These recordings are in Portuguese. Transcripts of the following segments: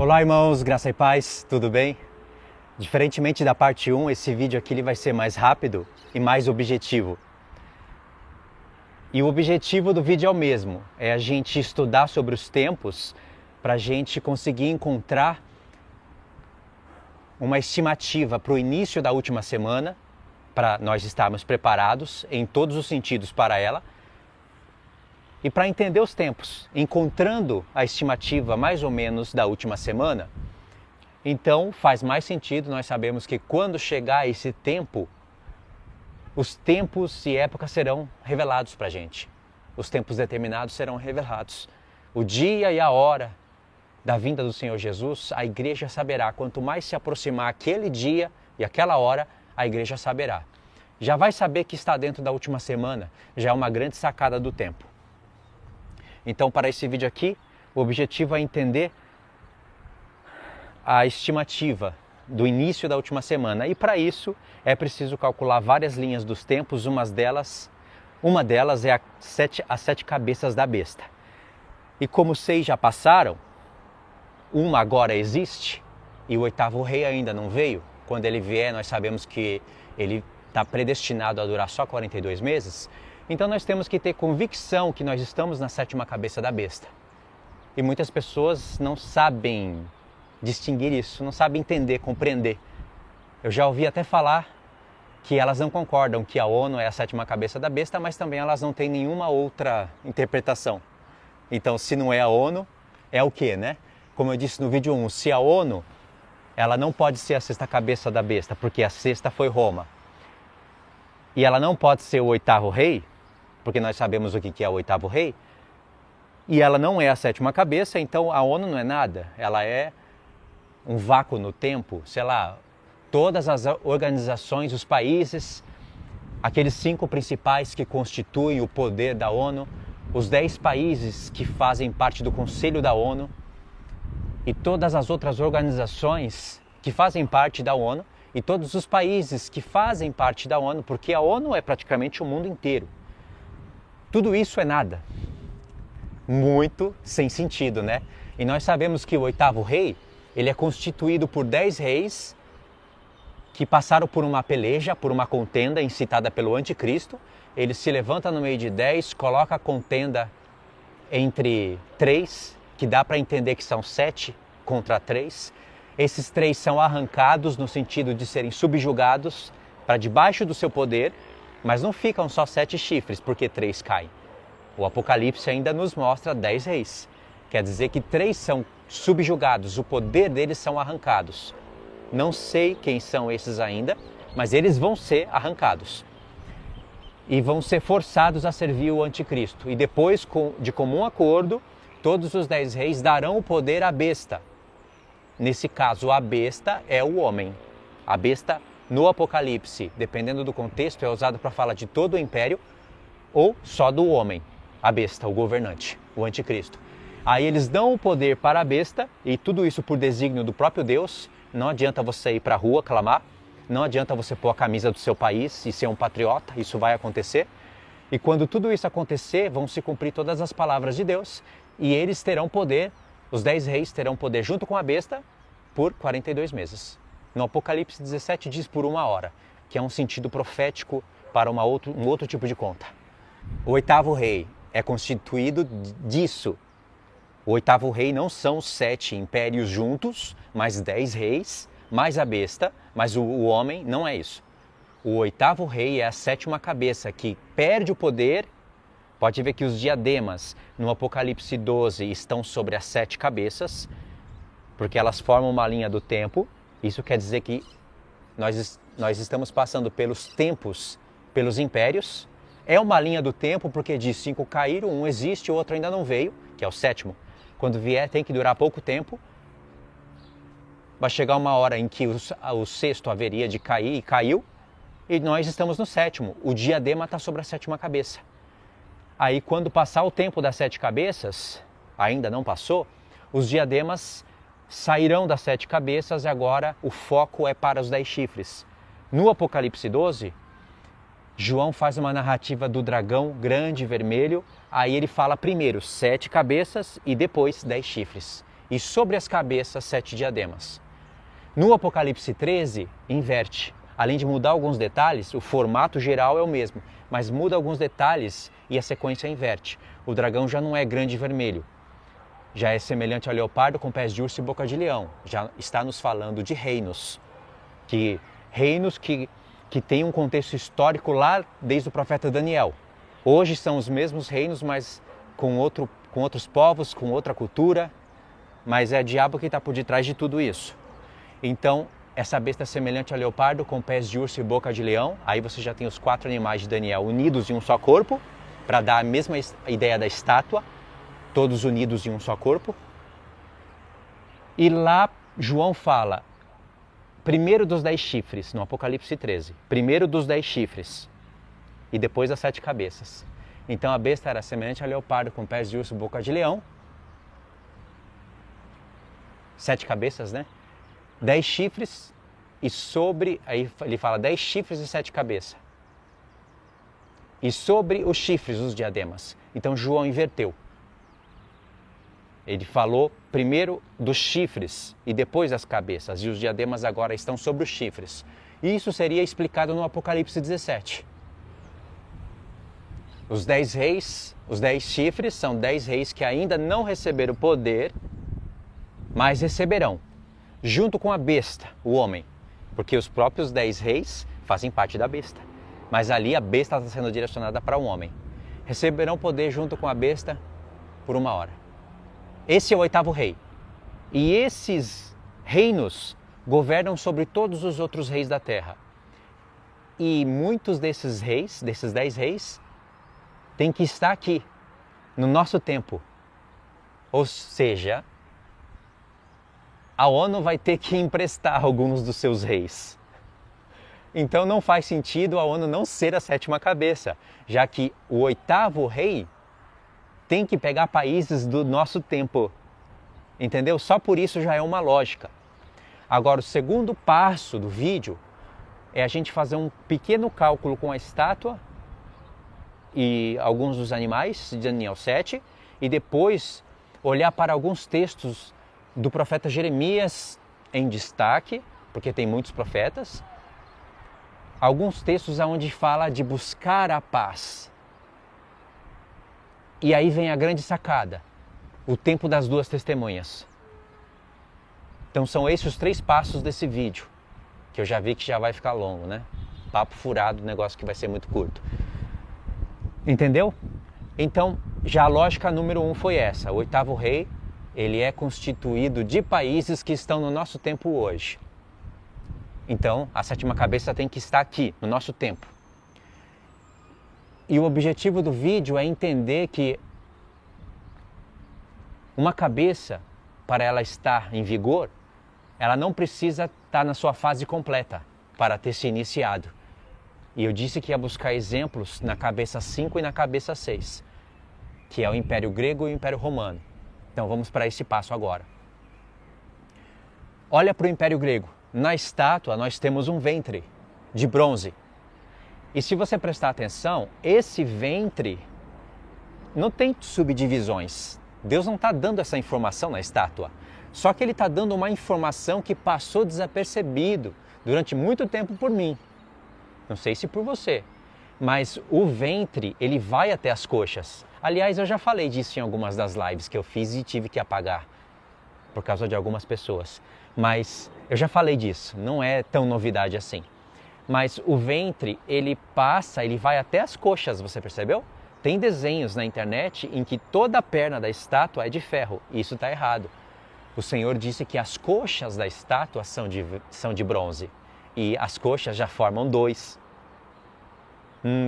Olá irmãos, graça e paz, tudo bem? Diferentemente da parte 1, esse vídeo aqui ele vai ser mais rápido e mais objetivo. E o objetivo do vídeo é o mesmo, é a gente estudar sobre os tempos para a gente conseguir encontrar uma estimativa para o início da última semana, para nós estarmos preparados em todos os sentidos para ela, e para entender os tempos, encontrando a estimativa mais ou menos da última semana. Então faz mais sentido, nós sabemos que quando chegar esse tempo, os tempos e épocas serão revelados para a gente. Os tempos determinados serão revelados. O dia e a hora da vinda do Senhor Jesus, a igreja saberá. Quanto mais se aproximar aquele dia e aquela hora, a igreja saberá. Já vai saber que está dentro da última semana, já é uma grande sacada do tempo. Então, para esse vídeo aqui, o objetivo é entender a estimativa do início da última semana. E para isso, é preciso calcular várias linhas dos tempos. Uma delas é as sete cabeças da besta. E como 6 já passaram, uma agora existe e o oitavo rei ainda não veio. Quando ele vier, nós sabemos que ele está predestinado a durar só 42 meses. Então nós temos que ter convicção que nós estamos na sétima cabeça da besta. E muitas pessoas não sabem distinguir isso, não sabem entender, compreender. Eu já ouvi até falar que elas não concordam que a ONU é a sétima cabeça da besta, mas também elas não têm nenhuma outra interpretação. Então se não é a ONU, é o quê, né? Como eu disse no vídeo 1, se a ONU, ela não pode ser a sexta cabeça da besta, porque a sexta foi Roma. E ela não pode ser o oitavo rei, porque nós sabemos o que é o oitavo rei, e ela não é a sétima cabeça, então a ONU não é nada, ela é um vácuo no tempo, sei lá, todas as organizações, os países, aqueles 5 principais que constituem o poder da ONU, os 10 países que fazem parte do Conselho da ONU e todas as outras organizações que fazem parte da ONU e todos os países que fazem parte da ONU, porque a ONU é praticamente o mundo inteiro. Tudo isso é nada. Muito sem sentido, né? E nós sabemos que o oitavo rei, ele é constituído por 10 reis que passaram por uma peleja, por uma contenda incitada pelo anticristo. Ele se levanta no meio de 10, coloca a contenda entre 3, que dá para entender que são 7 contra 3. Esses 3 são arrancados no sentido de serem subjugados para debaixo do seu poder, mas não ficam só 7 chifres, porque 3 caem. O Apocalipse ainda nos mostra 10 reis. Quer dizer que 3 são subjugados, o poder deles são arrancados. Não sei quem são esses ainda, mas eles vão ser arrancados. E vão ser forçados a servir o anticristo. E depois, de comum acordo, todos os 10 reis darão o poder à besta. Nesse caso, a besta é o homem. A besta, no Apocalipse, dependendo do contexto, é usado para falar de todo o império ou só do homem. A besta, o governante, o anticristo. Aí eles dão o poder para a besta, e tudo isso por desígnio do próprio Deus. Não adianta você ir para a rua clamar, não adianta você pôr a camisa do seu país e ser um patriota, isso vai acontecer. E quando tudo isso acontecer, vão se cumprir todas as palavras de Deus, e eles terão poder, os 10 reis terão poder junto com a besta, por 42 meses. No Apocalipse 17 diz por 1 hora, que é um sentido profético para um outro tipo de conta. O oitavo rei é constituído disso. O oitavo rei não são 7 impérios juntos, mais 10 reis, mais a besta, mas o homem não é isso. O oitavo rei é a sétima cabeça que perde o poder. Pode ver que os diademas no Apocalipse 12 estão sobre as 7 cabeças, porque elas formam uma linha do tempo. Isso quer dizer que nós estamos passando pelos tempos, pelos impérios. É uma linha do tempo porque de 5 caíram, um existe, o outro ainda não veio, que é o sétimo. Quando vier tem que durar pouco tempo. Vai chegar uma hora em que o sexto haveria de cair e caiu. E nós estamos no sétimo. O diadema está sobre a sétima cabeça. Aí quando passar o tempo das 7 cabeças, ainda não passou, os diademas sairão das 7 cabeças e agora o foco é para os 10 chifres. No Apocalipse 12, João faz uma narrativa do dragão grande vermelho, aí ele fala primeiro 7 cabeças e depois 10 chifres. e sobre as cabeças 7 diademas. No Apocalipse 13, inverte. Além de mudar alguns detalhes, o formato geral é o mesmo, mas muda alguns detalhes e a sequência inverte. O dragão já não é grande e vermelho, já é semelhante ao leopardo com pés de urso e boca de leão. Já está nos falando de reinos que tem um contexto histórico lá desde o profeta Daniel. Hoje são os mesmos reinos, mas com outros povos, com outra cultura, mas é o diabo que está por detrás de tudo isso. Então, essa besta é semelhante ao leopardo com pés de urso e boca de leão. Aí você já tem os 4 animais de Daniel unidos em um só corpo, para dar a mesma ideia da estátua, todos unidos em um só corpo. E lá João fala, primeiro dos 10 chifres, no Apocalipse 13. Primeiro dos 10 chifres e depois das 7 cabeças. Então a besta era semelhante ao leopardo com pés de urso e boca de leão. 7 cabeças, né? 10 chifres e sobre, aí ele fala 10 chifres e 7 cabeças. E sobre os chifres, os diademas. Então João inverteu. Ele falou primeiro dos chifres e depois das cabeças. E os diademas agora estão sobre os chifres. E isso seria explicado no Apocalipse 17. Os 10 reis, os 10 chifres, são 10 reis que ainda não receberam poder, mas receberão. Junto com a besta, o homem, porque os próprios 10 reis fazem parte da besta, mas ali a besta está sendo direcionada para um homem. Receberão poder junto com a besta por 1 hora. Esse é o 8º rei. E esses reinos governam sobre todos os outros reis da terra. E muitos desses reis, desses 10 reis, têm que estar aqui, no nosso tempo. Ou seja, a ONU vai ter que emprestar alguns dos seus reis. Então não faz sentido a ONU não ser a 7ª cabeça, já que o 8º rei tem que pegar países do nosso tempo. Entendeu? Só por isso já é uma lógica. Agora, o segundo passo do vídeo é a gente fazer um pequeno cálculo com a estátua e alguns dos animais de Daniel 7 e depois olhar para alguns textos do profeta Jeremias em destaque, porque tem muitos profetas, alguns textos onde fala de buscar a paz. E aí vem a grande sacada, o tempo das 2 testemunhas. Então são esses os 3 passos desse vídeo, que eu já vi que já vai ficar longo, né? Papo furado, negócio que vai ser muito curto. Entendeu? Então, já a lógica número 1 foi essa, o 8º rei, ele é constituído de países que estão no nosso tempo hoje. Então, a 7ª cabeça tem que estar aqui, no nosso tempo. E o objetivo do vídeo é entender que uma cabeça, para ela estar em vigor, ela não precisa estar na sua fase completa para ter se iniciado. E eu disse que ia buscar exemplos na cabeça 5 e na cabeça 6, que é o Império Grego e o Império Romano. Então vamos para esse passo agora. Olha para o Império Grego. Na estátua nós temos um ventre de bronze. E se você prestar atenção, esse ventre não tem subdivisões. Deus não está dando essa informação na estátua. Só que Ele está dando uma informação que passou desapercebido durante muito tempo por mim. Não sei se por você. Mas o ventre, ele vai até as coxas. Aliás, eu já falei disso em algumas das lives que eu fiz e tive que apagar por causa de algumas pessoas. Mas eu já falei disso, não é tão novidade assim. Mas o ventre, ele vai até as coxas, você percebeu? Tem desenhos na internet em que toda a perna da estátua é de ferro, e isso está errado. O Senhor disse que as coxas da estátua são de bronze, e as coxas já formam 2.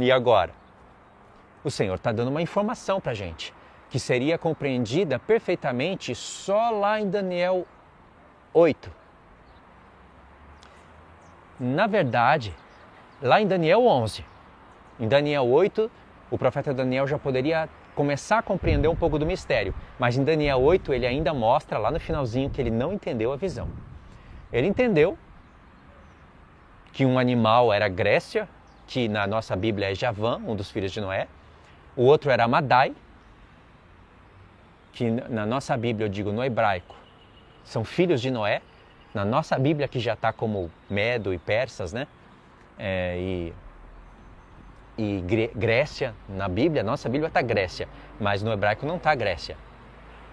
E agora? O Senhor está dando uma informação para a gente, que seria compreendida perfeitamente só lá em Daniel 8. Na verdade, lá em Daniel 11, em Daniel 8, o profeta Daniel já poderia começar a compreender um pouco do mistério, mas em Daniel 8 ele ainda mostra lá no finalzinho que ele não entendeu a visão. Ele entendeu que um animal era Grécia, que na nossa Bíblia é Javã, um dos filhos de Noé. O outro era Madai, que na nossa Bíblia, eu digo no hebraico, são filhos de Noé. Na nossa Bíblia que já está como Medo e Persas, né? Grécia, na Bíblia, nossa Bíblia está Grécia, mas no hebraico não está Grécia.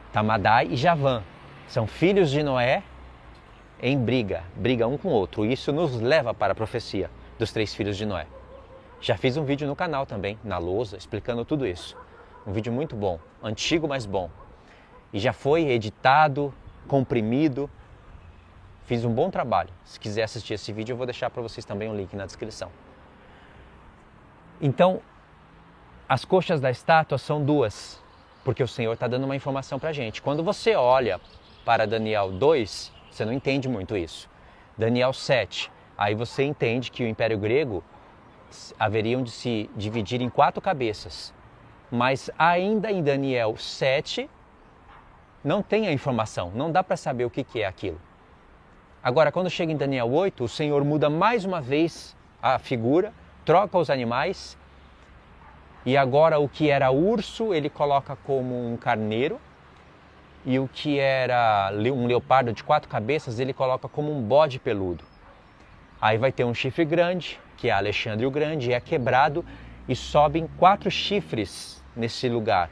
Está Madai e Javã. São filhos de Noé em briga um com o outro. Isso nos leva para a profecia dos 3 filhos de Noé. Já fiz um vídeo no canal também, na lousa, explicando tudo isso. Um vídeo muito bom, antigo, mas bom. E já foi editado, comprimido. Fiz um bom trabalho. Se quiser assistir esse vídeo, eu vou deixar para vocês também um link na descrição. Então, as coxas da estátua são 2, porque o Senhor está dando uma informação para a gente. Quando você olha para Daniel 2, você não entende muito isso. Daniel 7, aí você entende que o Império Grego haveriam de se dividir em 4 cabeças. Mas ainda em Daniel 7, não tem a informação, não dá para saber o que é aquilo. Agora, quando chega em Daniel 8, o Senhor muda mais uma vez a figura, troca os animais, e agora o que era urso ele coloca como um carneiro, e o que era um leopardo de 4 cabeças ele coloca como um bode peludo. Aí vai ter um chifre grande, que é Alexandre o Grande, é quebrado e sobem 4 chifres nesse lugar.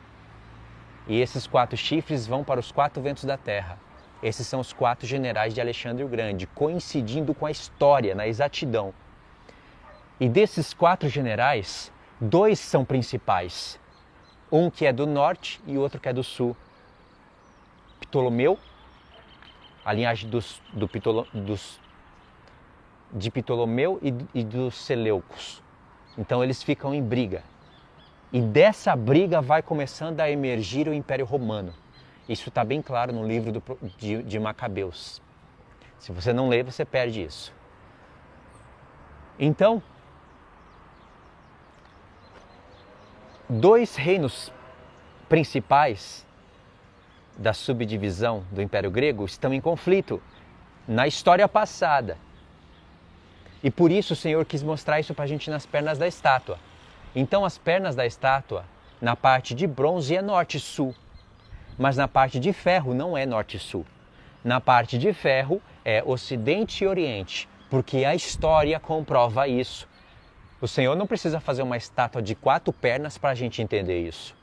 E esses 4 chifres vão para os 4 ventos da terra. Esses são os 4 generais de Alexandre o Grande, coincidindo com a história, na exatidão. E desses 4 generais, 2 são principais. Um que é do norte e outro que é do sul. Ptolomeu, a linhagem de Ptolomeu e dos Seleucos. Então eles ficam em briga. E dessa briga vai começando a emergir o Império Romano. Isso está bem claro no livro de Macabeus. Se você não lê, você perde isso. Então, 2 reinos principais da subdivisão do Império Grego estão em conflito na história passada. E por isso o Senhor quis mostrar isso para a gente nas pernas da estátua. Então as pernas da estátua, na parte de bronze é norte e sul, mas na parte de ferro não é norte e sul. Na parte de ferro é ocidente e oriente, porque a história comprova isso. O Senhor não precisa fazer uma estátua de 4 pernas para a gente entender isso.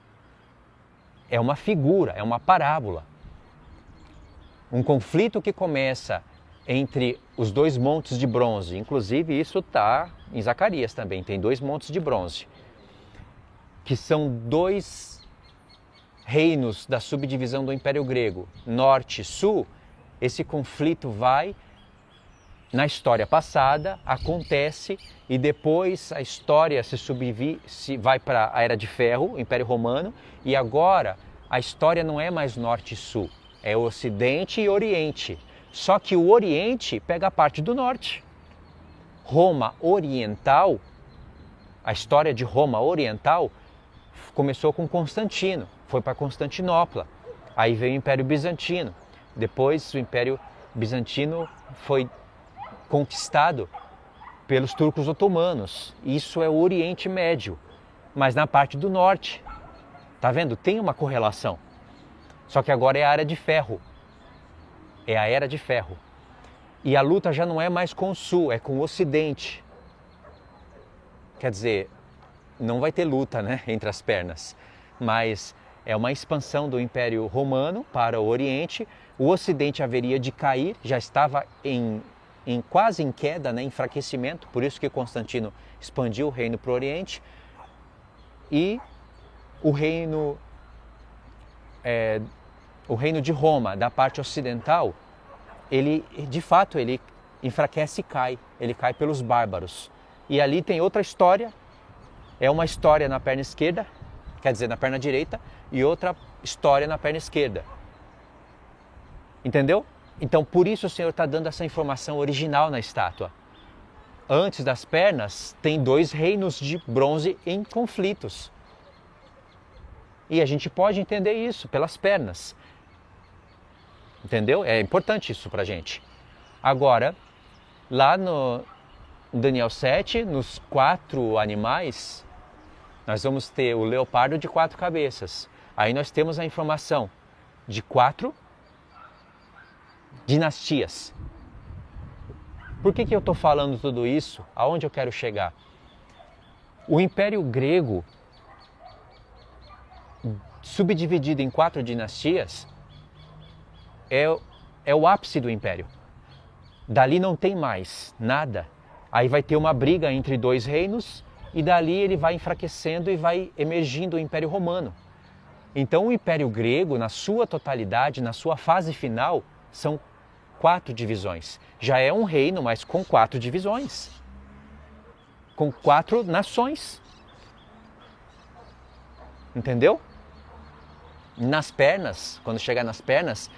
É uma figura, é uma parábola. Um conflito que começa entre os 2 montes de bronze. Inclusive isso está em Zacarias também, tem 2 montes de bronze. Que são 2 reinos da subdivisão do Império Grego, norte e sul. Esse conflito vai na história passada, acontece e depois a história se vai para a Era de Ferro, o Império Romano, e agora a história não é mais norte e sul, é ocidente e oriente. Só que o oriente pega a parte do norte. Roma Oriental, a história de Roma Oriental começou com Constantino, foi para Constantinopla, aí veio o Império Bizantino, depois o Império Bizantino foi conquistado pelos turcos otomanos. Isso é o Oriente Médio, mas na parte do norte. Tá vendo? Tem uma correlação. Só que agora é a Era de Ferro. É a Era de Ferro. E a luta já não é mais com o sul, é com o ocidente. Quer dizer, não vai ter luta, né, entre as pernas, mas é uma expansão do Império Romano para o Oriente. O ocidente haveria de cair, já estava quase em queda, né, enfraquecimento, por isso que Constantino expandiu o reino para o Oriente, e o reino de Roma, da parte ocidental, ele de fato ele enfraquece e cai, ele cai pelos bárbaros. E ali tem outra história, é uma história na perna esquerda, quer dizer, na perna direita, e outra história na perna esquerda. Entendeu? Então, por isso o Senhor está dando essa informação original na estátua. Antes das pernas, tem 2 reinos de bronze em conflitos. E a gente pode entender isso pelas pernas. Entendeu? É importante isso para a gente. Agora, lá no Daniel 7, nos 4 animais, nós vamos ter o leopardo de 4 cabeças. Aí nós temos a informação de 4 dinastias. Por que eu estou falando tudo isso? Aonde eu quero chegar? O Império Grego, subdividido em 4 dinastias, é o ápice do Império. Dali não tem mais nada. Aí vai ter uma briga entre 2 reinos e dali ele vai enfraquecendo e vai emergindo o Império Romano. Então o Império Grego, na sua totalidade, na sua fase final, são 4 divisões. Já é um reino, mas com 4 divisões. Com 4 nações. Entendeu? Nas pernas, quando chegar nas pernas,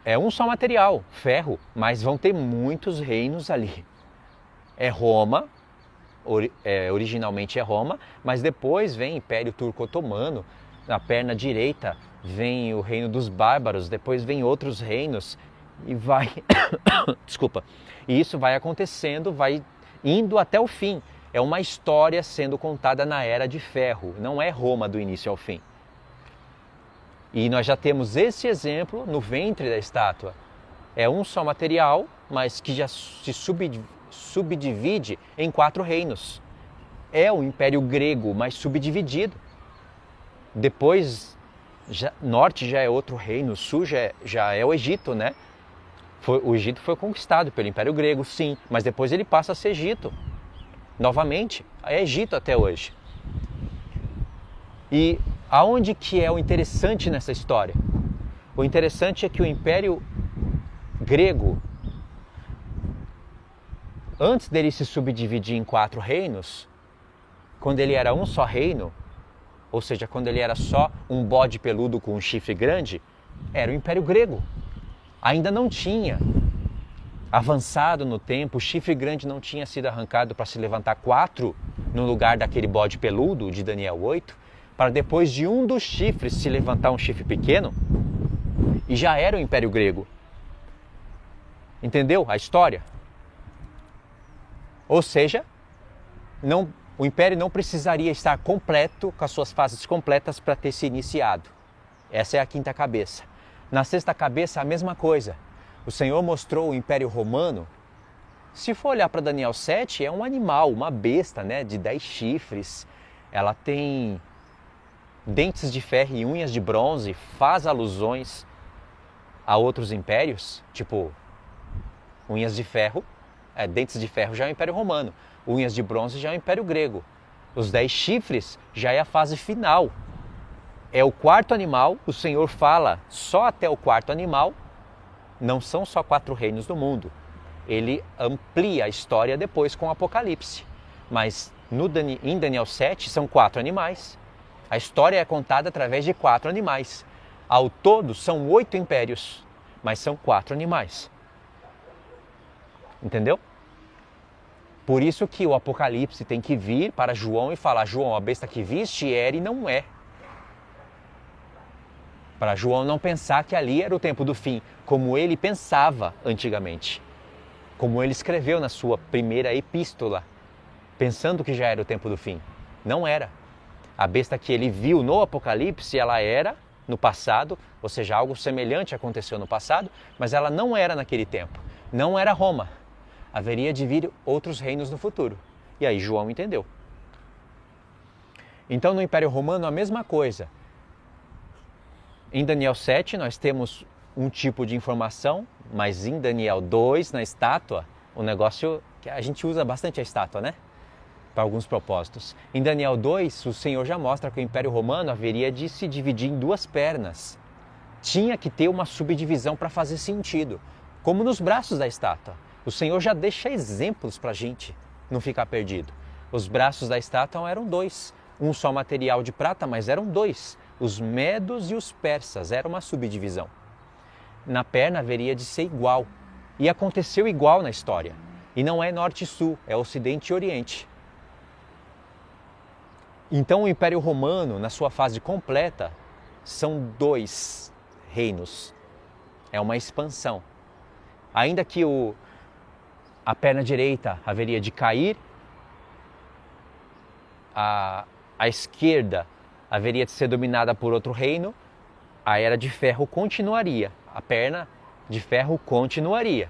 é um só material, ferro, mas vão ter muitos reinos ali. É Roma, originalmente é Roma, mas depois vem Império Turco-Otomano, na perna direita vem o reino dos bárbaros, depois vem outros reinos e vai... Desculpa. E isso vai acontecendo, vai indo até o fim. É uma história sendo contada na Era de Ferro, não é Roma do início ao fim. E nós já temos esse exemplo no ventre da estátua. É um só material, mas que já se subdivide em 4 reinos. É o Império Grego, mas subdividido. Depois, norte já é outro reino, sul já é o Egito, né? O Egito foi conquistado pelo Império Grego, sim, mas depois ele passa a ser Egito. Novamente, é Egito até hoje. E aonde que é o interessante nessa história? O interessante é que o Império Grego, antes dele se subdividir em 4 reinos, quando ele era um só reino, ou seja, quando ele era só um bode peludo com um chifre grande, era o Império Grego. Ainda não tinha avançado no tempo, o chifre grande não tinha sido arrancado para se levantar 4 no lugar daquele bode peludo de Daniel 8, para depois de um dos chifres se levantar um chifre pequeno, e já era o Império Grego. Entendeu a história? Ou seja, o Império não precisaria estar completo, com as suas fases completas para ter se iniciado. Essa é a 5ª cabeça. Na 6ª cabeça, a mesma coisa. O Senhor mostrou o Império Romano. Se for olhar para Daniel 7, é um animal, uma besta, né, de 10 chifres. Ela tem dentes de ferro e unhas de bronze, faz alusões a outros impérios, tipo unhas de ferro, dentes de ferro já é o Império Romano, unhas de bronze já é o Império Grego. Os 10 chifres já é a fase final. É o 4º animal, o Senhor fala só até o 4º animal, não são só 4 reinos do mundo. Ele amplia a história depois com o Apocalipse. Mas em Daniel 7 são 4 animais. A história é contada através de 4 animais. Ao todo são 8 impérios, mas são 4 animais. Entendeu? Por isso que o Apocalipse tem que vir para João e falar: João, a besta que viste era e não é. Para João não pensar que ali era o tempo do fim, como ele pensava antigamente. Como ele escreveu na sua primeira epístola, pensando que já era o tempo do fim. Não era. A besta que ele viu no Apocalipse, ela era no passado, ou seja, algo semelhante aconteceu no passado, mas ela não era naquele tempo. Não era Roma. Haveria de vir outros reinos no futuro. E aí João entendeu. Então no Império Romano a mesma coisa. Em Daniel 7 nós temos um tipo de informação, mas em Daniel 2, na estátua, o negócio que a gente usa bastante a estátua, né? Para alguns propósitos. Em Daniel 2, o Senhor já mostra que o Império Romano haveria de se dividir em 2 pernas. Tinha que ter uma subdivisão para fazer sentido, como nos braços da estátua. O Senhor já deixa exemplos para a gente não ficar perdido. Os braços da estátua eram 2, um só material de prata, mas eram 2. Os medos e os persas, era uma subdivisão. Na perna haveria de ser igual, e aconteceu igual na história. E não é norte e sul, é ocidente e oriente. Então o Império Romano, na sua fase completa, são 2 reinos. É uma expansão. Ainda que a perna direita haveria de cair, a esquerda haveria de ser dominada por outro reino, a Era de Ferro continuaria. A perna de ferro continuaria.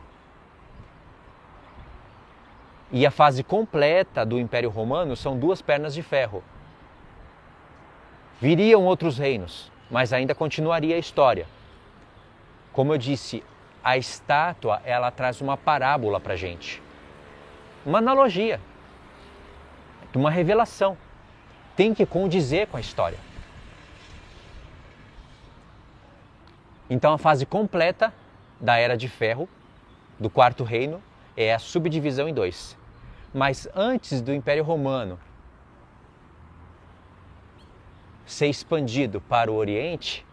E a fase completa do Império Romano são 2 pernas de ferro. Viriam outros reinos, mas ainda continuaria a história. Como eu disse, a estátua ela traz uma parábola para a gente. Uma analogia, uma revelação. Tem que condizer com a história. Então a fase completa da Era de Ferro, do Quarto Reino, é a subdivisão em 2. Mas antes do Império Romano ser expandido para o Oriente,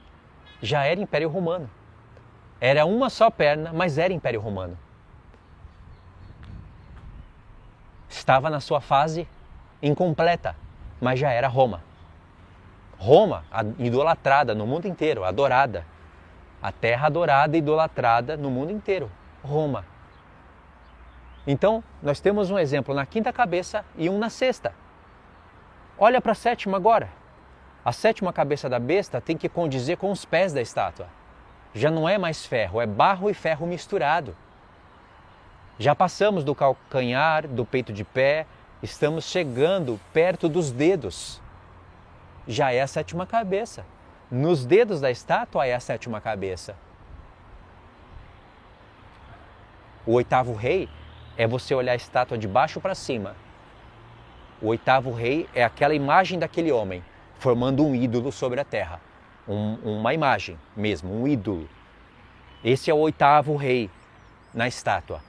já era Império Romano. Era uma só perna, mas era Império Romano. Estava na sua fase incompleta, mas já era Roma. Roma, idolatrada no mundo inteiro, adorada. A terra adorada e idolatrada no mundo inteiro. Roma. Então, nós temos um exemplo na 5ª cabeça e um na 6ª. Olha para a 7ª agora. A 7ª cabeça da besta tem que condizer com os pés da estátua. Já não é mais ferro, é barro e ferro misturado. Já passamos do calcanhar, do peito de pé, estamos chegando perto dos dedos. Já é a 7ª cabeça. Nos dedos da estátua é a 7ª cabeça. O 8º rei é você olhar a estátua de baixo para cima. O 8º rei é aquela imagem daquele homem, formando um ídolo sobre a terra. Uma imagem mesmo, um ídolo. Esse é o 8º rei na estátua.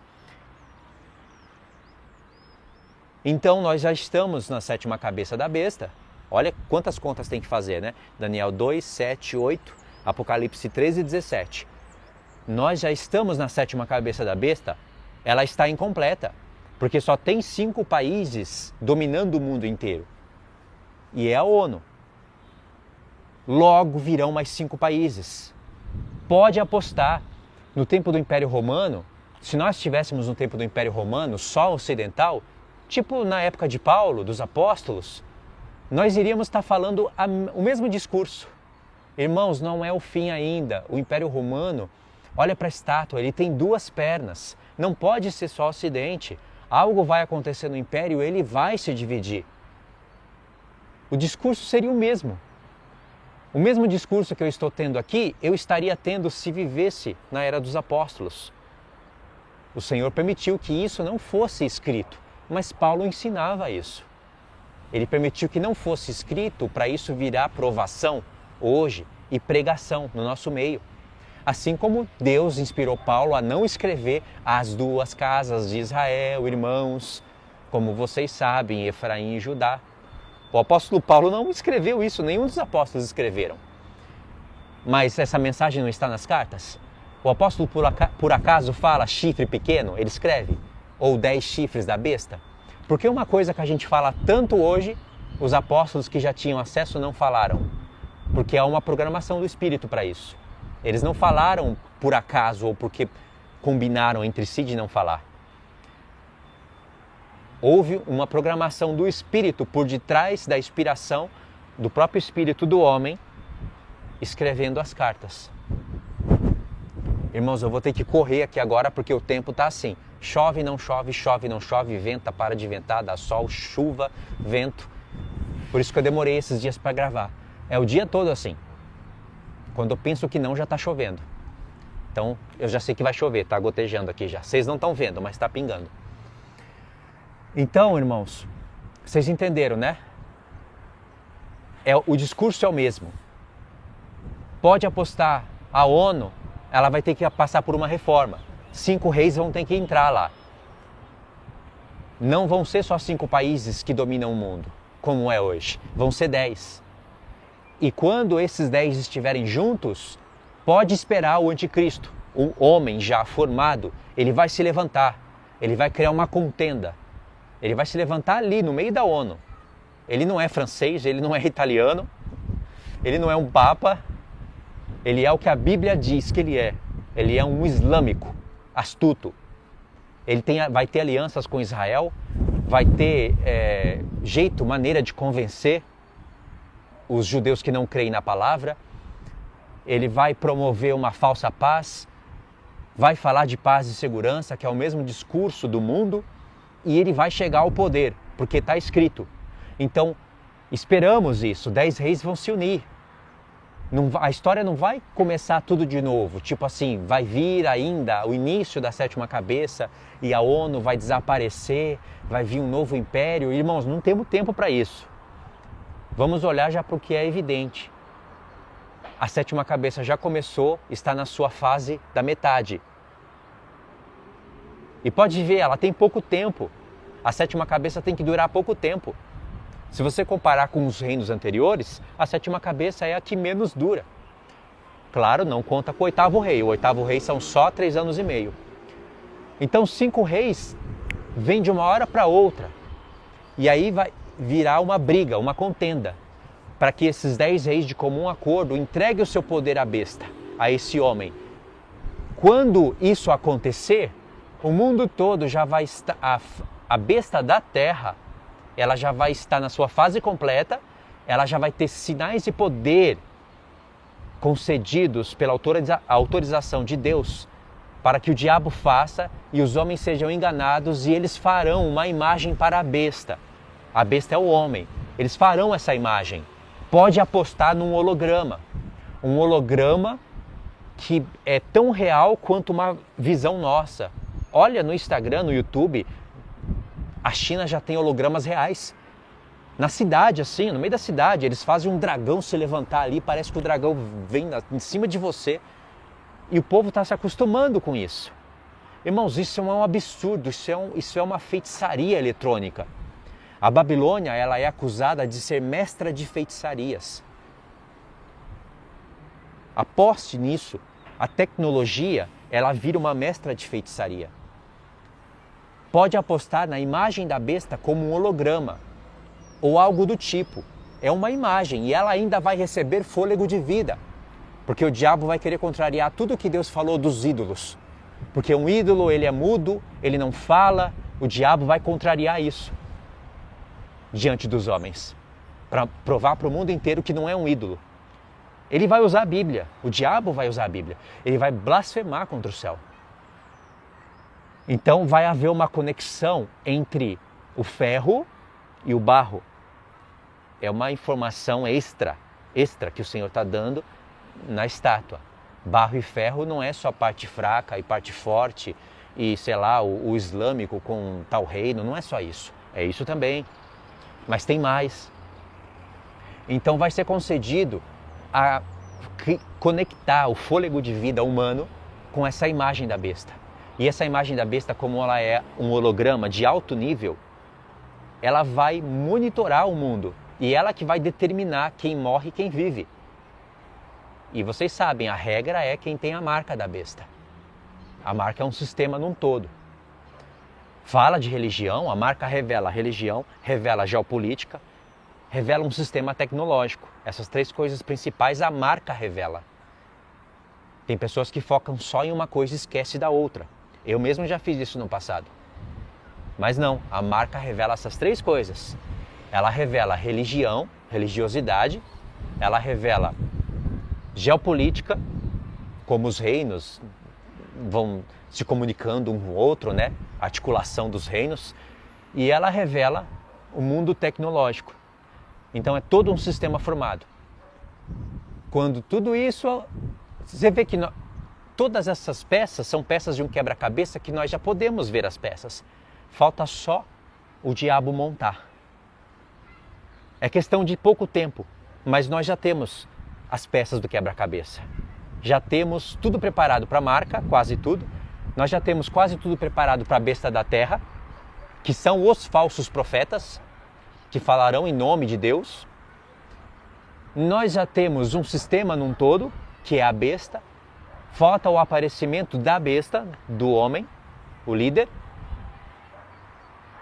Então nós já estamos na 7ª cabeça da besta. Olha quantas contas tem que fazer, né? Daniel 2, 7, 8, Apocalipse 13 e 17. Nós já estamos na 7ª cabeça da besta, ela está incompleta, porque só tem 5 países dominando o mundo inteiro. E é a ONU. Logo virão mais 5 países. Pode apostar, no tempo do Império Romano, se nós estivéssemos no tempo do Império Romano, só ocidental, tipo na época de Paulo, dos apóstolos, nós iríamos estar falando o mesmo discurso. Irmãos, não é o fim ainda. O Império Romano, olha para a estátua, ele tem 2 pernas. Não pode ser só Ocidente. Algo vai acontecer no Império, ele vai se dividir. O discurso seria o mesmo. O mesmo discurso que eu estou tendo aqui, eu estaria tendo se vivesse na Era dos Apóstolos. O Senhor permitiu que isso não fosse escrito, mas Paulo ensinava isso. Ele permitiu que não fosse escrito para isso virar provação hoje e pregação no nosso meio. Assim como Deus inspirou Paulo a não escrever as 2 casas de Israel, irmãos, como vocês sabem, Efraim e Judá. O apóstolo Paulo não escreveu isso, nenhum dos apóstolos escreveram. Mas essa mensagem não está nas cartas? O apóstolo por acaso fala chifre pequeno? Ele escreve? Ou 10 chifres da besta? Porque uma coisa que a gente fala tanto hoje, os apóstolos que já tinham acesso não falaram. Porque há uma programação do Espírito para isso. Eles não falaram por acaso ou porque combinaram entre si de não falar. Houve uma programação do Espírito por detrás da inspiração do próprio Espírito do homem escrevendo as cartas. Irmãos, eu vou ter que correr aqui agora porque o tempo está assim. Chove, não chove, chove, não chove, venta, para de ventar, dá sol, chuva, vento. Por isso que eu demorei esses dias para gravar. É o dia todo assim. Quando eu penso que não, já está chovendo. Então, eu já sei que vai chover, está gotejando aqui já. Vocês não estão vendo, mas está pingando. Então, irmãos, vocês entenderam, né? O discurso é o mesmo. Pode apostar, a ONU, ela vai ter que passar por uma reforma. 5 reis vão ter que entrar lá. Não vão ser só 5 países que dominam o mundo, como é hoje. Vão ser 10. E quando esses 10 estiverem juntos, pode esperar o anticristo. O homem já formado, ele vai se levantar. Ele vai criar uma contenda. Ele vai se levantar ali, no meio da ONU. Ele não é francês, ele não é italiano, ele não é um papa. Ele é o que a Bíblia diz que ele é. Ele é um islâmico, astuto. Ele vai ter alianças com Israel, vai ter jeito, maneira de convencer os judeus que não creem na palavra. Ele vai promover uma falsa paz. vai falar de paz e segurança, que é o mesmo discurso do mundo, e ele vai chegar ao poder, porque está escrito. Então, esperamos isso, 10 reis vão se unir. A história não vai começar tudo de novo, tipo assim, vai vir ainda o início da sétima cabeça e a ONU vai desaparecer, vai vir um novo império. Irmãos, não temos tempo para isso. Vamos olhar já para o que é evidente. A sétima cabeça já começou, está na sua fase da metade. E pode ver, ela tem pouco tempo. A sétima cabeça tem que durar pouco tempo. Se você comparar com os reinos anteriores, a sétima cabeça é a que menos dura. Claro, não conta com o oitavo rei. O oitavo rei são só 3 anos e meio. Então 5 reis vêm de uma hora para outra. E aí vai virar uma briga, uma contenda, para que esses 10 reis de comum acordo entreguem o seu poder à besta, a esse homem. Quando isso acontecer, o mundo todo já vai estar... A besta da terra, ela já vai estar na sua fase completa, ela já vai ter sinais de poder concedidos pela autorização de Deus para que o diabo faça e os homens sejam enganados e eles farão uma imagem para a besta. A besta é o homem. Eles farão essa imagem. Pode apostar num holograma. Um holograma que é tão real quanto uma visão nossa. Olha no Instagram, no YouTube, a China já tem hologramas reais. Na cidade, assim, no meio da cidade, eles fazem um dragão se levantar ali, parece que o dragão vem em cima de você. E o povo está se acostumando com isso. Irmãos, isso é um absurdo, isso é uma feitiçaria eletrônica. A Babilônia, ela é acusada de ser mestra de feitiçarias. Aposte nisso, a tecnologia, ela vira uma mestra de feitiçaria. Pode apostar na imagem da besta como um holograma ou algo do tipo. É uma imagem e ela ainda vai receber fôlego de vida. Porque o diabo vai querer contrariar tudo que Deus falou dos ídolos. Porque um ídolo, ele é mudo, ele não fala, o diabo vai contrariar isso diante dos homens. Para provar para o mundo inteiro que não é um ídolo. Ele vai usar a Bíblia, o diabo vai usar a Bíblia. Ele vai blasfemar contra o céu. Então vai haver uma conexão entre o ferro e o barro. É uma informação extra que o Senhor está dando na estátua. Barro e ferro não é só parte fraca e parte forte e, sei lá, o islâmico com tal reino, não é só isso. É isso também, mas tem mais. Então vai ser concedido a conectar o fôlego de vida humano com essa imagem da besta. E essa imagem da besta, como ela é um holograma de alto nível, ela vai monitorar o mundo. E ela que vai determinar quem morre e quem vive. E vocês sabem, a regra é quem tem a marca da besta. A marca é um sistema num todo. Fala de religião, a marca revela a religião, revela a geopolítica, revela um sistema tecnológico. Essas 3 coisas principais a marca revela. Tem pessoas que focam só em uma coisa e esquecem da outra. Eu mesmo já fiz isso no passado. Mas não, a marca revela essas 3 coisas. Ela revela religião, religiosidade, ela revela geopolítica, como os reinos vão se comunicando um com o outro, né? A articulação dos reinos, e ela revela o mundo tecnológico. Então é todo um sistema formado. Quando tudo isso, você vê que todas essas peças são peças de um quebra-cabeça que nós já podemos ver as peças. Falta só o diabo montar. É questão de pouco tempo, mas nós já temos as peças do quebra-cabeça. Já temos tudo preparado para a marca, quase tudo. Nós já temos quase tudo preparado para a besta da terra, que são os falsos profetas, que falarão em nome de Deus. Nós já temos um sistema num todo, que é a besta. Falta o aparecimento da besta, do homem, o líder.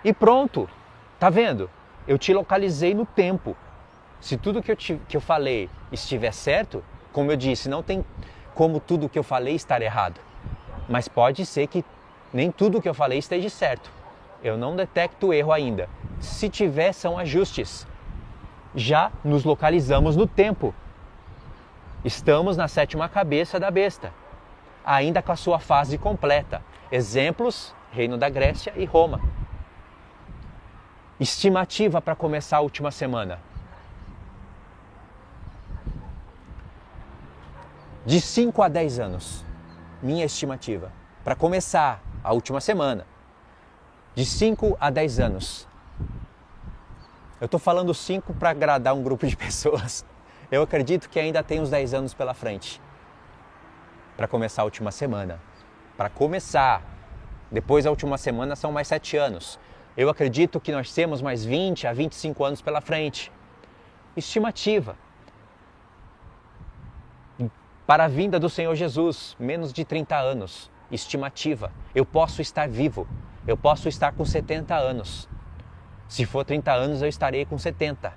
E pronto, tá vendo? Eu te localizei no tempo. Se tudo que eu falei estiver certo, como eu disse, não tem como tudo que eu falei estar errado. Mas pode ser que nem tudo que eu falei esteja certo. Eu não detecto erro ainda. Se tiver, são ajustes. Já nos localizamos no tempo. Estamos na 7ª cabeça da besta. ainda com a sua fase completa. Exemplos, Reino da Grécia e Roma. Estimativa para começar a última semana. De 5 a 10 anos, minha estimativa, para começar a última semana. De 5 a 10 anos. Eu estou falando 5 para agradar um grupo de pessoas. Eu acredito que ainda tem uns 10 anos pela frente. Para começar a última semana. Para começar. Depois da última semana são mais 7 anos. Eu acredito que nós temos mais 20 a 25 anos pela frente. Estimativa. Para a vinda do Senhor Jesus, menos de 30 anos. Estimativa. Eu posso estar vivo. Eu posso estar com 70 anos. Se for 30 anos, eu estarei com 70.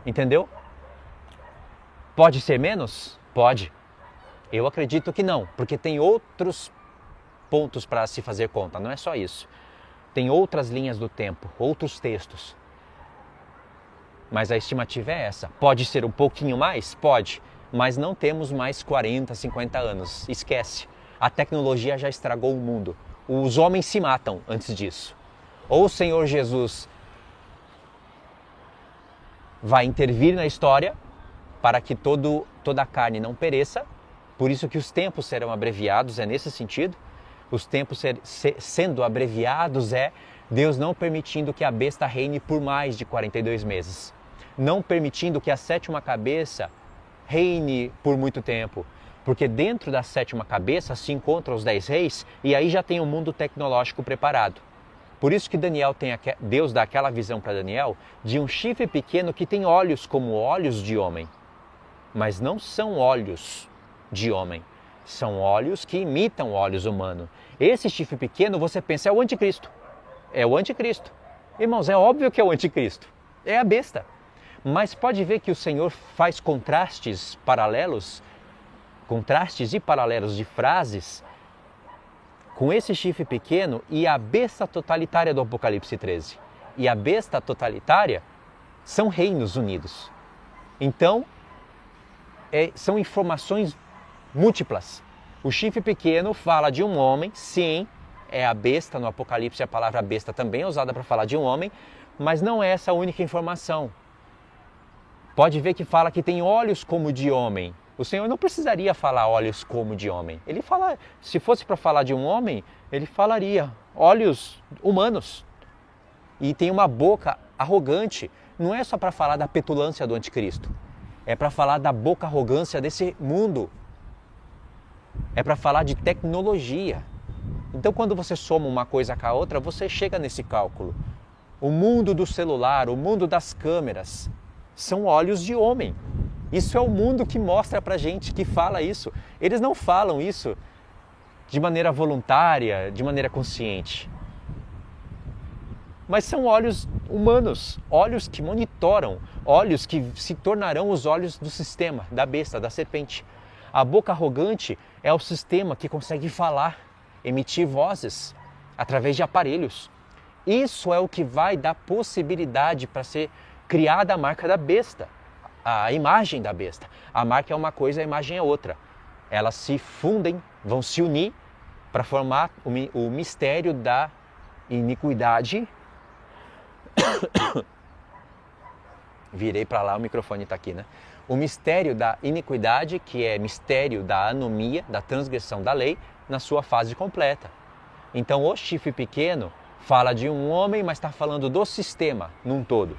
Entendeu? Pode ser menos? Pode. Eu acredito que não, porque tem outros pontos para se fazer conta, não é só isso. Tem outras linhas do tempo, outros textos. Mas a estimativa é essa. Pode ser um pouquinho mais? Pode. Mas não temos mais 40, 50 anos. Esquece. A tecnologia já estragou o mundo. Os homens se matam antes disso. Ou o Senhor Jesus vai intervir na história para que toda a carne não pereça. Por isso que os tempos serão abreviados, é nesse sentido. Os tempos sendo abreviados é Deus não permitindo que a besta reine por mais de 42 meses. Não permitindo que a sétima cabeça reine por muito tempo. Porque dentro da sétima cabeça se encontram os 10 reis e aí já tem um mundo tecnológico preparado. Por isso que Deus dá aquela visão para Daniel de um chifre pequeno que tem olhos como olhos de homem. Mas não são olhos de homem. São olhos que imitam olhos humanos. Esse chifre pequeno você pensa é o anticristo. É o anticristo. Irmãos, é óbvio que é o anticristo. É a besta. Mas pode ver que o Senhor faz contrastes paralelos, contrastes e paralelos de frases com esse chifre pequeno e a besta totalitária do Apocalipse 13. E a besta totalitária são reinos unidos. Então, são informações múltiplas. O chifre pequeno fala de um homem, sim, é a besta, no Apocalipse a palavra besta também é usada para falar de um homem, mas não é essa a única informação. Pode ver que fala que tem olhos como de homem. O Senhor não precisaria falar olhos como de homem. Ele fala, se fosse para falar de um homem, ele falaria olhos humanos. E tem uma boca arrogante. Não é só para falar da petulância do anticristo. É para falar da boca arrogância desse mundo. É para falar de tecnologia. Então quando você soma uma coisa com a outra, você chega nesse cálculo. O mundo do celular, o mundo das câmeras, são olhos de homem. Isso é o mundo que mostra pra gente, que fala isso. Eles não falam isso de maneira voluntária, de maneira consciente. Mas são olhos humanos, olhos que monitoram, olhos que se tornarão os olhos do sistema, da besta, da serpente. A boca arrogante é o sistema que consegue falar, emitir vozes através de aparelhos. Isso é o que vai dar possibilidade para ser criada a marca da besta, a imagem da besta. A marca é uma coisa, a imagem é outra. Elas se fundem, vão se unir para formar o mistério da iniquidade. Virei para lá, o microfone está aqui, né? O mistério da iniquidade, que é mistério da anomia, da transgressão da lei, na sua fase completa. Então o chifre pequeno fala de um homem, mas está falando do sistema num todo.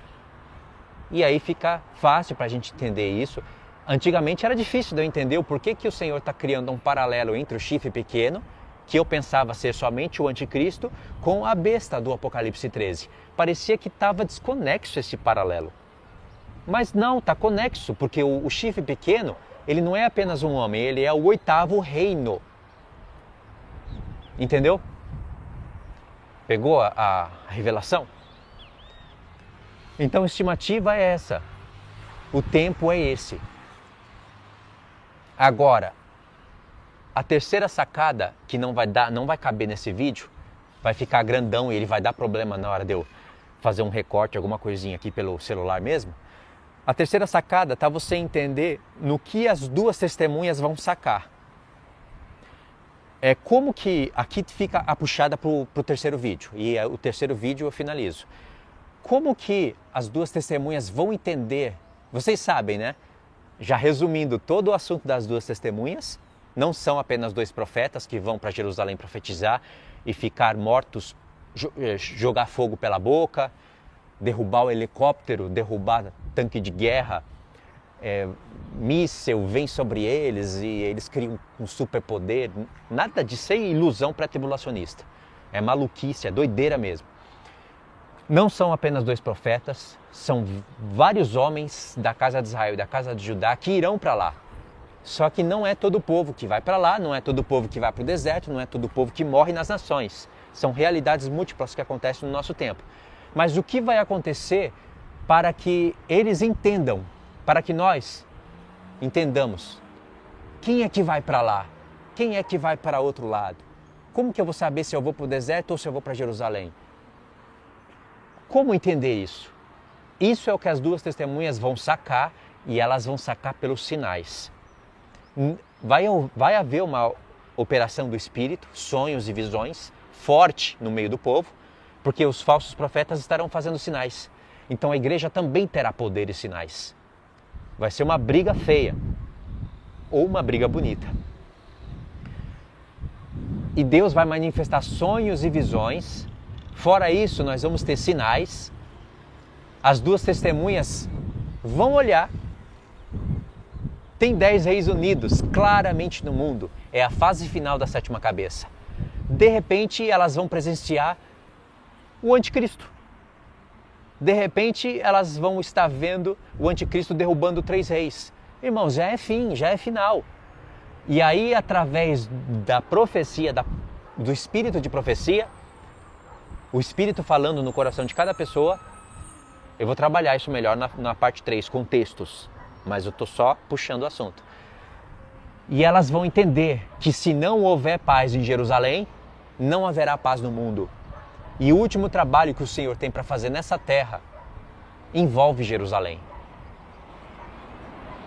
E aí fica fácil para a gente entender isso. Antigamente era difícil de eu entender o porquê que o Senhor está criando um paralelo entre o chifre pequeno, que eu pensava ser somente o anticristo, com a besta do Apocalipse 13. Parecia que estava desconexo esse paralelo. Mas não, está conexo, porque o chifre pequeno, ele não é apenas um homem, ele é o 8º reino. Entendeu? Pegou a revelação? Então a estimativa é essa. O tempo é esse. Agora, a terceira sacada, que não vai caber nesse vídeo, vai ficar grandão e ele vai dar problema na hora de eu fazer um recorte, alguma coisinha aqui pelo celular mesmo. A terceira sacada está você entender no que as duas testemunhas vão sacar. Como que aqui fica a puxada para o terceiro vídeo, e o terceiro vídeo eu finalizo. Como que as duas testemunhas vão entender? Vocês sabem, né? Já resumindo todo o assunto das duas testemunhas, não são apenas dois profetas que vão para Jerusalém profetizar e ficar mortos, jogar fogo pela boca, derrubar o helicóptero, derrubar tanque de guerra, míssel vem sobre eles e eles criam um superpoder. Nada disso é ilusão pré-tribulacionista. É maluquice, é doideira mesmo. Não são apenas dois profetas, são vários homens da casa de Israel e da casa de Judá que irão para lá. Só que não é todo o povo que vai para lá, não é todo o povo que vai para o deserto, não é todo o povo que morre nas nações. São realidades múltiplas que acontecem no nosso tempo. Mas o que vai acontecer para que eles entendam, para que nós entendamos? Quem é que vai para lá? Quem é que vai para outro lado? Como que eu vou saber se eu vou para o deserto ou se eu vou para Jerusalém? Como entender isso? Isso é o que as duas testemunhas vão sacar, e elas vão sacar pelos sinais. Vai haver uma operação do Espírito, sonhos e visões, forte no meio do povo, porque os falsos profetas estarão fazendo sinais. Então a igreja também terá poder e sinais. Vai ser uma briga feia, ou uma briga bonita. E Deus vai manifestar sonhos e visões. Fora isso, nós vamos ter sinais. As duas testemunhas vão olhar. Tem 10 reis unidos claramente no mundo. É a fase final da sétima cabeça. De repente, elas vão presenciar o anticristo. De repente, elas vão estar vendo o anticristo derrubando 3 reis. Irmãos, já é fim, já é final. E aí, através da profecia, do espírito de profecia, o Espírito falando no coração de cada pessoa, eu vou trabalhar isso melhor na parte 3, com textos, mas eu estou só puxando o assunto. E elas vão entender que se não houver paz em Jerusalém, não haverá paz no mundo. E o último trabalho que o Senhor tem para fazer nessa terra envolve Jerusalém.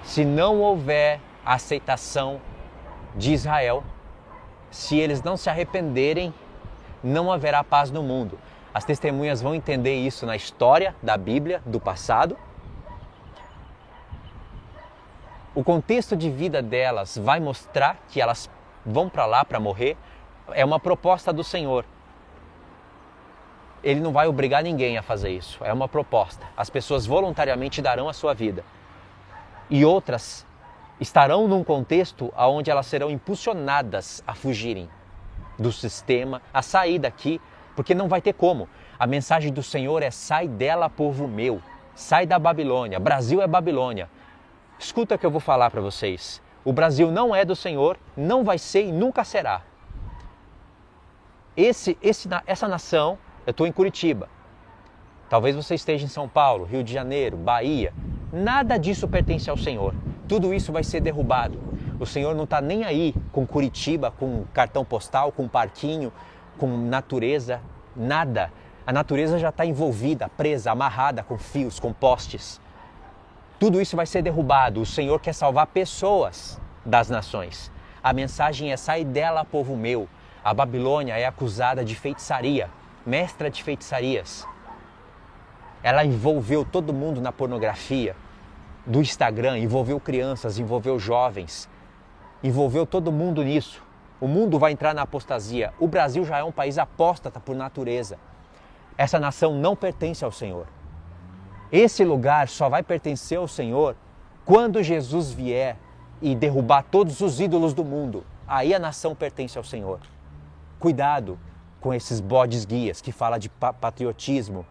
Se não houver aceitação de Israel, se eles não se arrependerem, não haverá paz no mundo. As testemunhas vão entender isso na história da Bíblia, do passado. O contexto de vida delas vai mostrar que elas vão para lá para morrer. É uma proposta do Senhor. Ele não vai obrigar ninguém a fazer isso. É uma proposta. As pessoas voluntariamente darão a sua vida. E outras estarão num contexto onde elas serão impulsionadas a fugirem do sistema, a sair daqui, porque não vai ter como. A mensagem do Senhor é: sai dela, povo meu, sai da Babilônia. Brasil é Babilônia. Escuta o que eu vou falar para vocês. O Brasil não é do Senhor, não vai ser e nunca será. Essa nação, eu estou em Curitiba, talvez você esteja em São Paulo, Rio de Janeiro, Bahia, nada disso pertence ao Senhor. Tudo isso vai ser derrubado. O Senhor não está nem aí com Curitiba, com cartão postal, com parquinho, com natureza, nada. A natureza já está envolvida, presa, amarrada com fios, com postes. Tudo isso vai ser derrubado. O Senhor quer salvar pessoas das nações. A mensagem é: sai dela, povo meu. A Babilônia é acusada de feitiçaria, mestra de feitiçarias. Ela envolveu todo mundo na pornografia do Instagram, envolveu crianças, envolveu jovens, envolveu todo mundo nisso. O mundo vai entrar na apostasia. O Brasil já é um país apóstata por natureza. Essa nação não pertence ao Senhor. Esse lugar só vai pertencer ao Senhor quando Jesus vier e derrubar todos os ídolos do mundo. Aí a nação pertence ao Senhor. Cuidado com esses bodes guias que falam de patriotismo,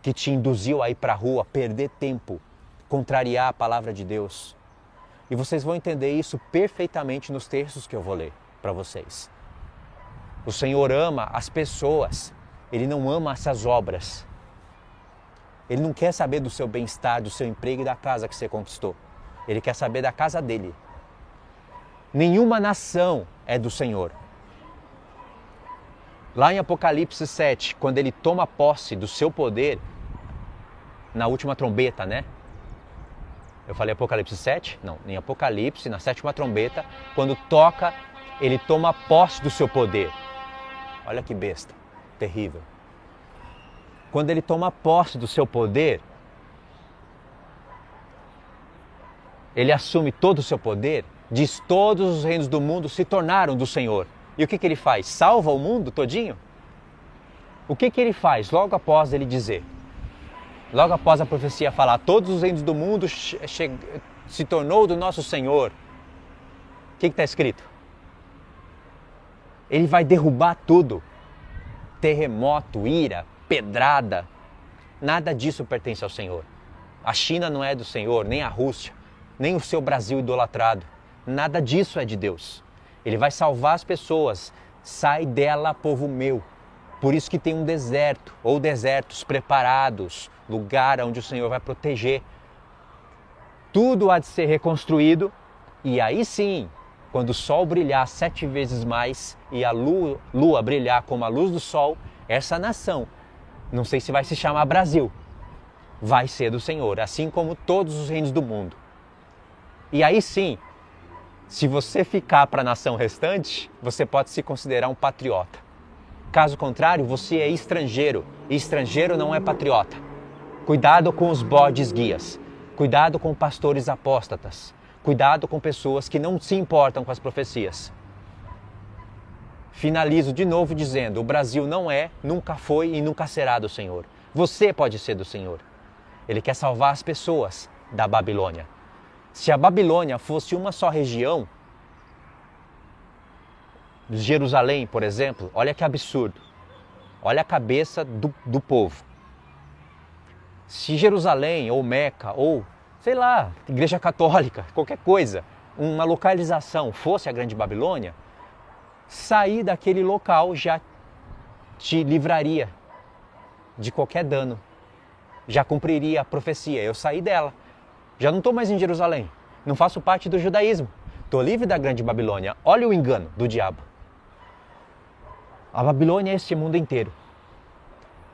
que te induziu a ir para a rua, perder tempo, contrariar a palavra de Deus. E vocês vão entender isso perfeitamente nos textos que eu vou ler para vocês. O Senhor ama as pessoas, Ele não ama essas obras. Ele não quer saber do seu bem-estar, do seu emprego e da casa que você conquistou. Ele quer saber da casa dele. Nenhuma nação é do Senhor. Lá em Apocalipse 7, quando ele toma posse do seu poder, na última trombeta, né? Eu falei Apocalipse 7? Não, em Apocalipse, na 7ª trombeta, quando toca, ele toma posse do seu poder. Olha que besta, terrível. Quando ele toma posse do seu poder, ele assume todo o seu poder, diz todos os reinos do mundo se tornaram do Senhor. E o que ele faz? Salva o mundo todinho? O que ele faz logo após ele dizer? Logo após a profecia falar, todos os reinos do mundo se tornou do nosso Senhor. O que está escrito? Ele vai derrubar tudo. Terremoto, ira, pedrada. Nada disso pertence ao Senhor. A China não é do Senhor, nem a Rússia, nem o seu Brasil idolatrado. Nada disso é de Deus. Ele vai salvar as pessoas. Sai dela, povo meu. Por isso que tem um deserto, ou desertos preparados, lugar onde o Senhor vai proteger. Tudo há de ser reconstruído, e aí sim, quando o sol brilhar 7 vezes mais e a lua brilhar como a luz do sol, essa nação, não sei se vai se chamar Brasil, vai ser do Senhor, assim como todos os reinos do mundo. E aí sim, se você ficar para a nação restante, você pode se considerar um patriota. Caso contrário, você é estrangeiro, e estrangeiro não é patriota. Cuidado com os bodes guias, cuidado com pastores apóstatas, cuidado com pessoas que não se importam com as profecias. Finalizo de novo dizendo, o Brasil não é, nunca foi e nunca será do Senhor. Você pode ser do Senhor. Ele quer salvar as pessoas da Babilônia. Se a Babilônia fosse uma só região, Jerusalém, por exemplo, olha que absurdo. Olha a cabeça do povo. Se Jerusalém, ou Meca, ou, sei lá, Igreja Católica, qualquer coisa, uma localização fosse a Grande Babilônia, sair daquele local já te livraria de qualquer dano. Já cumpriria a profecia. Eu saí dela. Já não estou mais em Jerusalém. Não faço parte do judaísmo. Estou livre da Grande Babilônia. Olha o engano do diabo. A Babilônia é este mundo inteiro.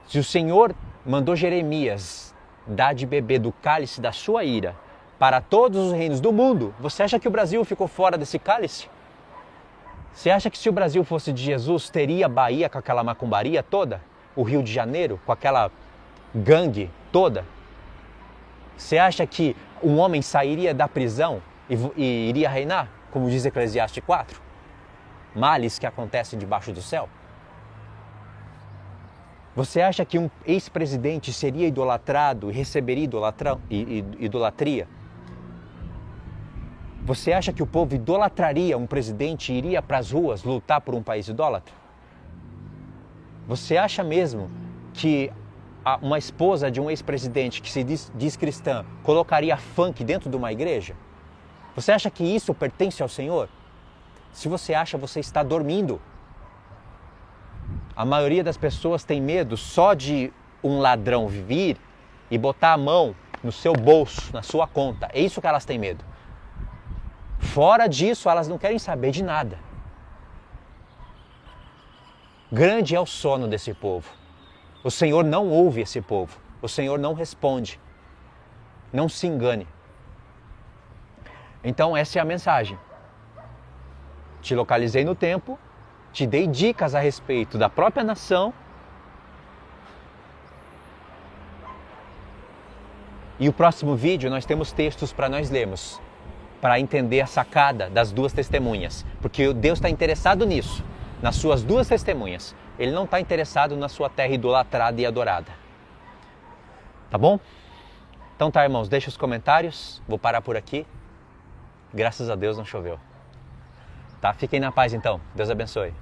Se o Senhor mandou Jeremias dar de beber do cálice da sua ira para todos os reinos do mundo, você acha que o Brasil ficou fora desse cálice? Você acha que se o Brasil fosse de Jesus, teria a Bahia com aquela macumbaria toda? O Rio de Janeiro com aquela gangue toda? Você acha que um homem sairia da prisão e iria reinar? Como diz Eclesiastes 4? Males que acontecem debaixo do céu? Você acha que um ex-presidente seria idolatrado e receberia idolatria? Você acha que o povo idolatraria um presidente e iria para as ruas lutar por um país idólatra? Você acha mesmo que uma esposa de um ex-presidente que se diz cristã colocaria funk dentro de uma igreja? Você acha que isso pertence ao Senhor? Se você acha, você está dormindo. A maioria das pessoas tem medo só de um ladrão vir e botar a mão no seu bolso, na sua conta. É isso que elas têm medo. Fora disso, elas não querem saber de nada. Grande é o sono desse povo. O Senhor não ouve esse povo. O Senhor não responde. Não se engane. Então essa é a mensagem. Te localizei no tempo, te dei dicas a respeito da própria nação e o próximo vídeo nós temos textos para nós lermos, para entender a sacada das duas testemunhas, porque Deus está interessado nisso, nas suas duas testemunhas. Ele não está interessado na sua terra idolatrada e adorada. Tá bom? Então tá, irmãos, deixa os comentários, vou parar por aqui. Graças a Deus não choveu. Tá? Fiquem na paz então. Deus abençoe.